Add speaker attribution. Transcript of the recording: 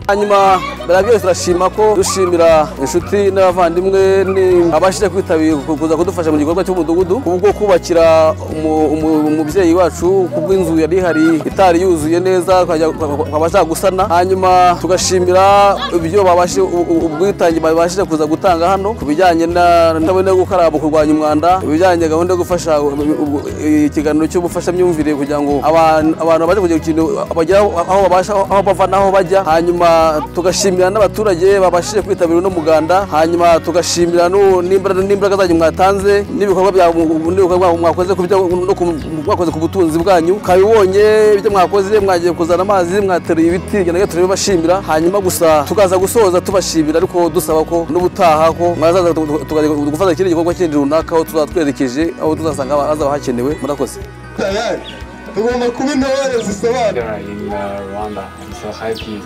Speaker 1: hanyuma barabyose turashima ko dushimira inshuti n'abavandimwe abashije kwitabira kuza kudufasha mu gikorwa cy'umudugudu kubwo kubakira umubyeyi wacu kubw'inzu yari hari itari yuzuye neza twabasha gusana hanyuma tugashimira ibyo babashe ubwitange babashije kuza gutanga hano kubijyanye n'abone gukaraba kurwanya umwanda ibijyanye gahunda yo gufasha ikiganiro cy'ubufasha myumvire kugira ngo abantu baje kugira ikintu bagera aho babasha aho bava naho bajya hanyuma tugashimira n'abaturage babashije kwitabira no muganda hanyuma tugashimira n'imbaraga zanyu mwatanze n'ibikorwa mwakoze mwakoze ku butunzi bwanyu kabibonye ibyo mwakoze mwagiye kuzana amazi mwateruye ibiti genda turebe bashimira hanyuma gusa tukaza gusoza tubashimira ariko dusaba ko n'ubutaha ko mwazaza gufata ikindi gikorwa kindi runaka aho tuzatwerekeje aho tuzasanga hazaba hakenewe murakoze
Speaker 2: tugomba kuba intore zisobanura
Speaker 3: in Rwanda, so happy.